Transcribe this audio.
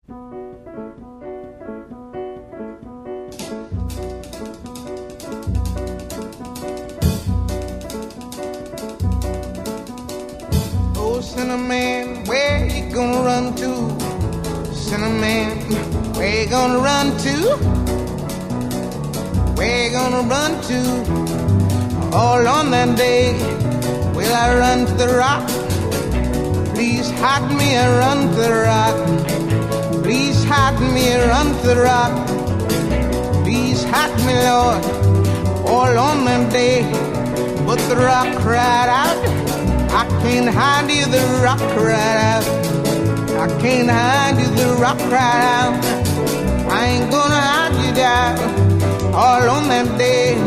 Oh, Cinnamon, where you gonna run to? Cinnamon, where you gonna run to? Where you gonna run to? All on that day, will I run to the rock? Please hide me and run to the rock. Please hide me and run to the rock. Please hide me, Lord, all on that day. But the rock cried out, I can't hide you, the rock cried out. I can't hide you, the rock cried out. I ain't gonna hide you down all on that day.